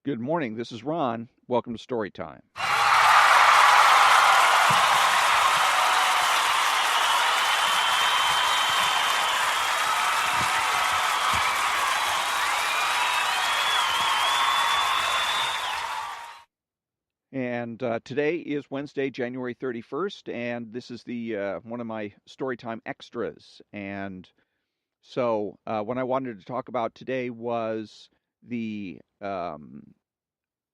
Good morning. This is Ron. Welcome to Story Time. And today is Wednesday, January 31st, and this is the one of my Storytime extras. And so, what I wanted to talk about today the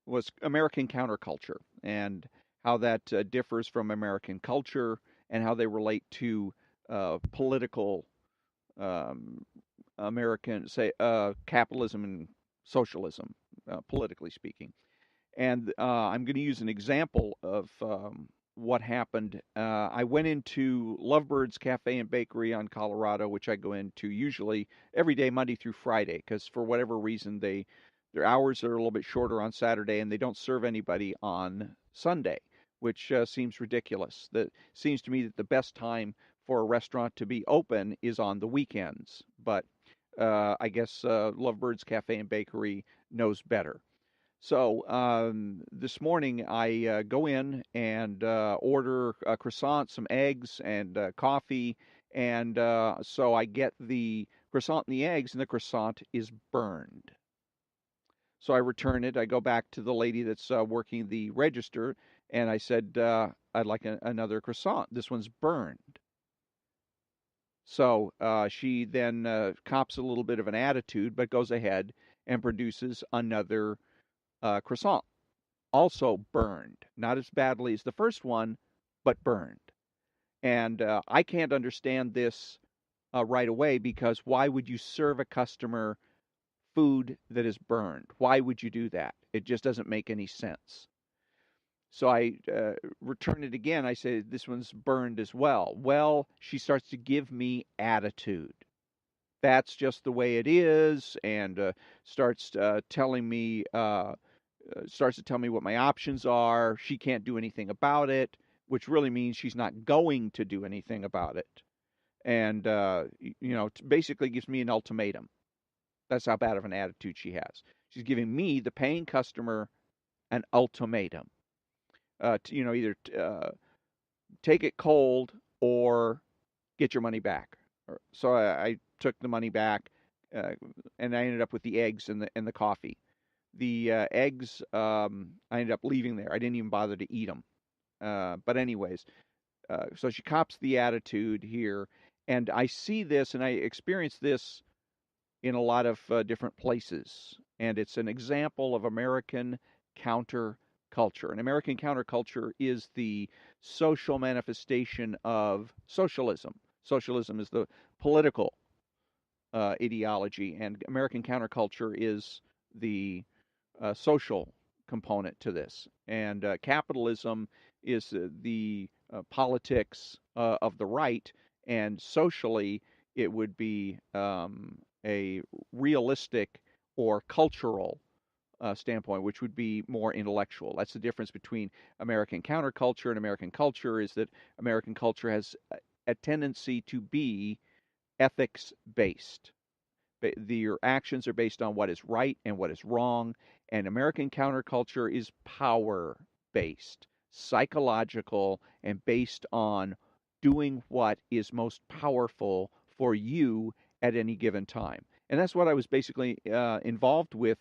was American counterculture and how that differs from American culture and how they relate to political um, American, say, capitalism and socialism, politically speaking. And I'm going to use an example of what happened. I went into Lovebird's Cafe and Bakery on Colorado, which I go into usually every day, Monday through Friday, because for whatever reason their hours are a little bit shorter on Saturday, and they don't serve anybody on Sunday, which seems ridiculous. That seems to me that the best time for a restaurant to be open is on the weekends, but I guess Lovebird's Cafe and Bakery knows better. So this morning I go in and order a croissant, some eggs, and coffee. And so I get the croissant and the eggs, and the croissant is burned. So I return it. I go back to the lady that's working the register, and I said, I'd like another croissant. This one's burned. So she then cops a little bit of an attitude, but goes ahead and produces another croissant, also burned. Not as badly as the first one, but burned. And I can't understand this right away because why would you serve a customer food that is burned? Why would you do that? It just doesn't make any sense. So I return it again. I say, this one's burned as well. Well, she starts to give me attitude. That's just the way it is, and starts telling me starts to tell me what my options are. She can't do anything about it, which really means she's not going to do anything about it. And, basically gives me an ultimatum. That's how bad of an attitude she has. She's giving me, the paying customer, an ultimatum. Either take it cold or get your money back. So I took the money back, and I ended up with the eggs and the coffee. The eggs, I ended up leaving there. I didn't even bother to eat them. But anyways, so she cops the attitude here, and I see this and I experience this in a lot of different places, and it's an example of American counterculture. And American counterculture is the social manifestation of socialism. Socialism is the political ideology, and American counterculture is the social component to this. And capitalism is the politics of the right, and socially, it would be a realistic or cultural standpoint, which would be more intellectual. That's the difference between American counterculture and American culture, is that American culture has a tendency to be ethics based. Your actions are based on what is right and what is wrong, and American counterculture is power based, psychological, and based on doing what is most powerful for you at any given time. And that's what I was basically involved with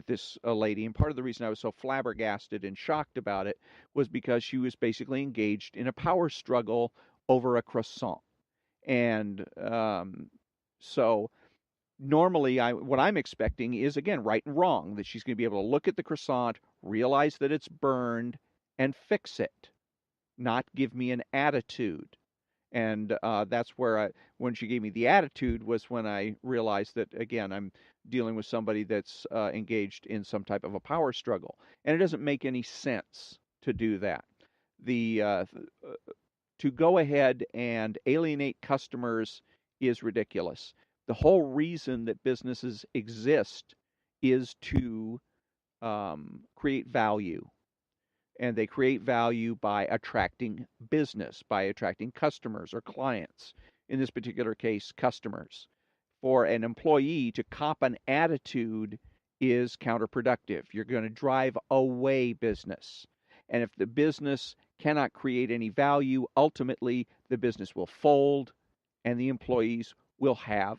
this lady. And part of the reason I was so flabbergasted and shocked about it was because she was basically engaged in a power struggle over a croissant. And so normally what I'm expecting is, again, right and wrong, that she's going to be able to look at the croissant, realize that it's burned, and fix it, not give me an attitude. And that's where when she gave me the attitude was when I realized that, again, I'm dealing with somebody that's engaged in some type of a power struggle, and it doesn't make any sense to do that. The To go ahead and alienate customers is ridiculous. The whole reason that businesses exist is to create value. And they create value by attracting business, by attracting customers or clients. In this particular case, customers. For an employee to cop an attitude is counterproductive. You're going to drive away business. And if the business cannot create any value, ultimately the business will fold and the employees will have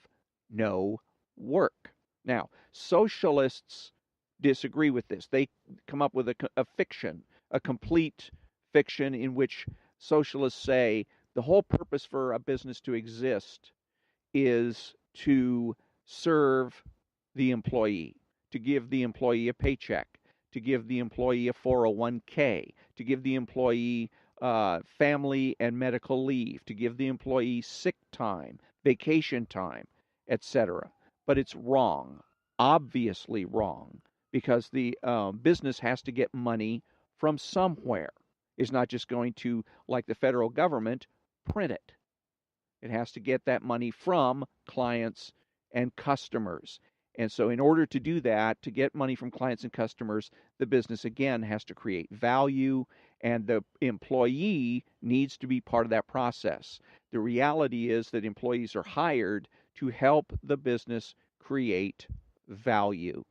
no work. Now, socialists disagree with this. They come up with a fiction, a complete fiction in which socialists say the whole purpose for a business to exist is to serve the employee, to give the employee a paycheck, to give the employee a 401k, to give the employee family and medical leave, to give the employee sick time, vacation time, etc. But it's wrong, obviously wrong, because the business has to get money from somewhere. It's not just going to, like the federal government, print it. It has to get that money from clients and customers. And so, in order to do that, to get money from clients and customers, the business again has to create value, and the employee needs to be part of that process. The reality is that employees are hired to help the business create value.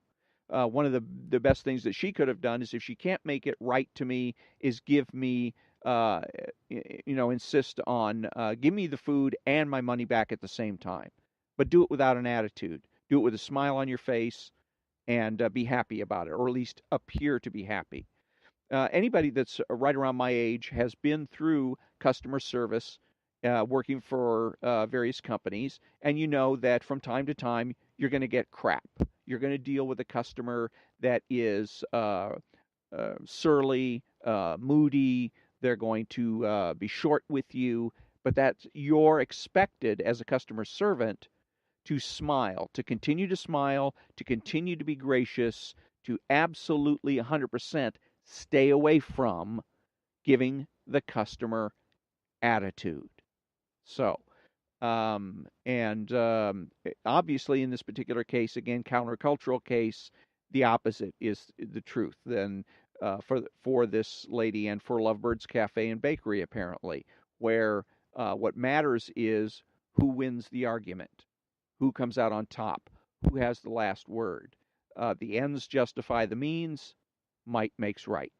One of the best things that she could have done is, if she can't make it right to me, is give me uh, insist on give me the food and my money back at the same time, but do it without an attitude. Do it with a smile on your face and be happy about it, or at least appear to be happy. Anybody that's right around my age has been through customer service, working for various companies, and you know that from time to time you're going to get crap. You're going to deal with a customer that is surly, moody. They're going to be short with you, but that's you're expected as a customer servant to smile, to continue to smile, to continue to be gracious, to absolutely 100% stay away from giving the customer attitude. So, and obviously, in this particular case, again, countercultural case, the opposite is the truth. Then, for this lady and for Lovebird's Cafe and Bakery, apparently, where what matters is who wins the argument, who comes out on top, who has the last word. The ends justify the means. Might makes right.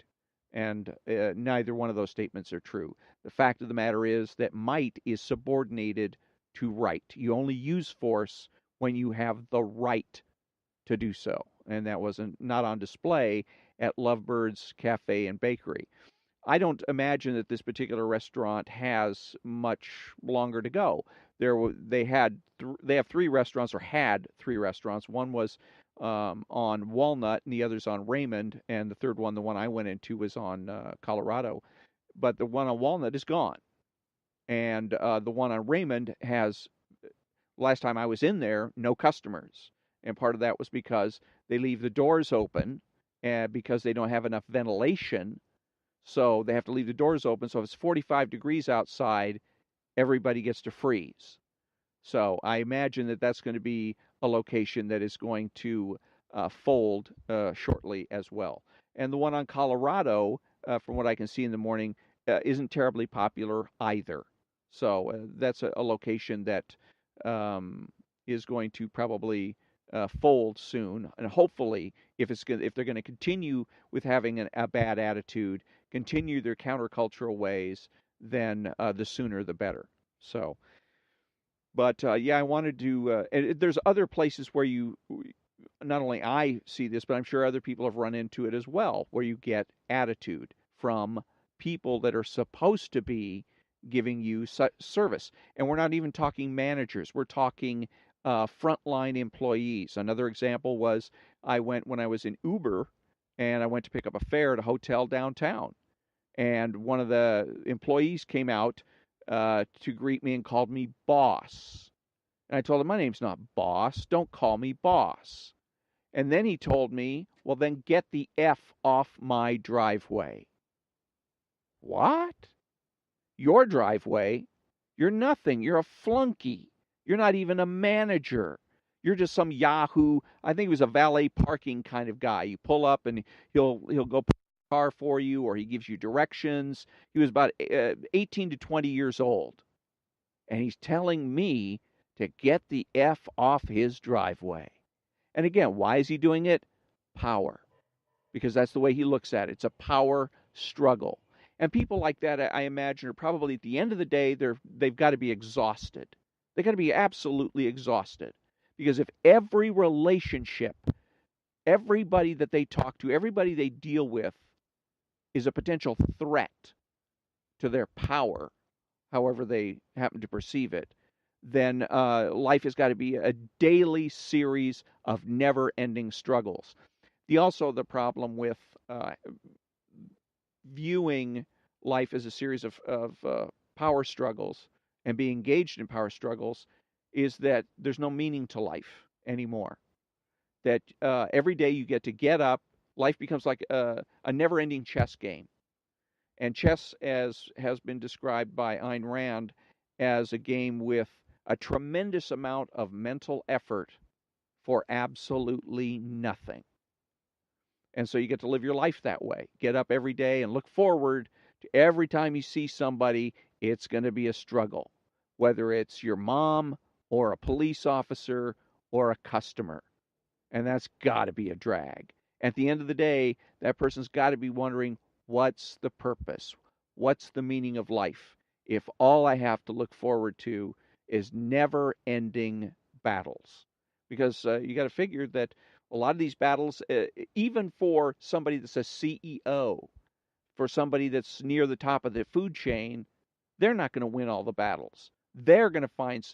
And neither one of those statements are true. The fact of the matter is that might is subordinated to right. You only use force when you have the right to do so. And that was not on display at Lovebird's Cafe and Bakery. I don't imagine that this particular restaurant has much longer to go. They have three restaurants, or had three restaurants. One was on Walnut, and the other's on Raymond, and the third one, the one I went into, was on Colorado. But the one on Walnut is gone, and the one on Raymond has, last time I was in there, no customers, and part of that was because they leave the doors open, and because they don't have enough ventilation, so they have to leave the doors open. So if it's 45 degrees outside, everybody gets to freeze. So I imagine that that's going to be a location that is going to fold shortly as well. And the one on Colorado, from what I can see in the morning, isn't terribly popular either. So that's a location that is going to probably fold soon. And hopefully, if they're going to continue with having a bad attitude, continue their countercultural ways, then the sooner the better. So, but yeah, I wanted to. And there's other places where not only I see this, but I'm sure other people have run into it as well, where you get attitude from people that are supposed to be giving you service. And we're not even talking managers. We're talking frontline employees. Another example was when I was in Uber, and I went to pick up a fare at a hotel downtown. And one of the employees came out to greet me and called me boss. And I told him, my name's not boss. Don't call me boss. And then he told me, well, then get the F off my driveway. What? Your driveway? You're nothing. You're a flunky. You're not even a manager. You're just some Yahoo. I think he was a valet parking kind of guy. You pull up and he'll go park a car for you, or he gives you directions. He was about 18 to 20 years old. And he's telling me to get the F off his driveway. And again, why is he doing it? power, because that's the way he looks at it. It's a power struggle. And people like that, I imagine, are probably at the end of the day, they've got to be exhausted. They've got to be absolutely exhausted. Because if every relationship, everybody that they talk to, everybody they deal with is a potential threat to their power, however they happen to perceive it, then life has got to be a daily series of never ending struggles. The problem with viewing life as a series of power struggles and being engaged in power struggles is that there's no meaning to life anymore. That every day you get up, life becomes like a never ending chess game. And chess, as has been described by Ayn Rand, as a game with a tremendous amount of mental effort for absolutely nothing. And so you get to live your life that way. Get up every day and look forward to every time you see somebody, it's going to be a struggle, whether it's your mom or a police officer or a customer. And that's got to be a drag. At the end of the day, that person's got to be wondering, what's the purpose? What's the meaning of life if all I have to look forward to is never ending battles? Because you got to figure that a lot of these battles, even for somebody that's a CEO, for somebody that's near the top of the food chain, they're not going to win all the battles. They're going to find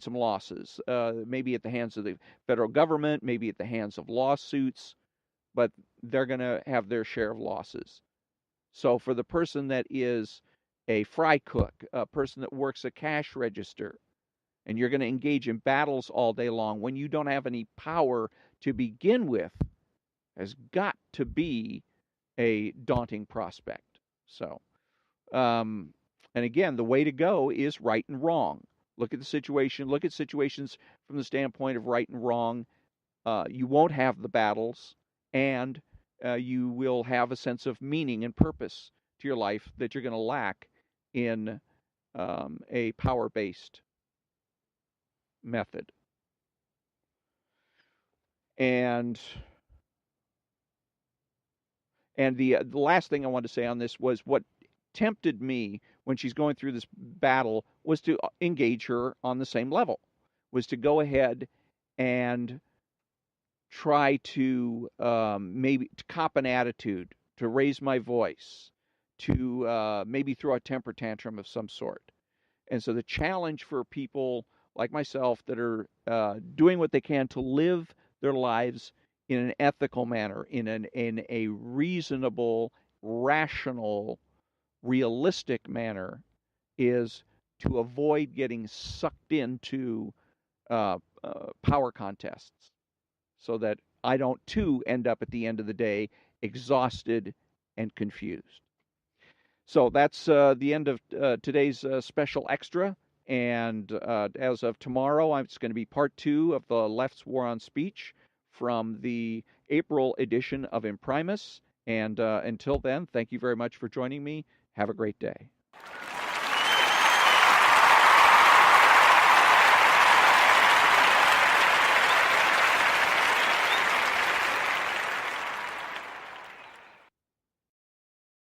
some losses, maybe at the hands of the federal government, maybe at the hands of lawsuits, but they're going to have their share of losses. So for the person that is a fry cook, a person that works a cash register, and you're going to engage in battles all day long when you don't have any power to begin with, has got to be a daunting prospect. So, and again, the way to go is right and wrong. Look at the situation. Look at situations from the standpoint of right and wrong. You won't have the battles, and you will have a sense of meaning and purpose to your life that you're going to lack in a power-based method. And the last thing I wanted to say on this was what tempted me when she's going through this battle was to engage her on the same level, was to go ahead and try to maybe to cop an attitude, to raise my voice, to maybe throw a temper tantrum of some sort. And so the challenge for people like myself that are doing what they can to live their lives in an ethical manner, in a reasonable, rational, realistic manner, is to avoid getting sucked into power contests, so that I don't too end up at the end of the day exhausted and confused. So that's the end of today's special extra. And as of tomorrow, it's going to be part 2 of the Left's War on Speech from the April edition of Imprimis. And until then, thank you very much for joining me. Have a great day.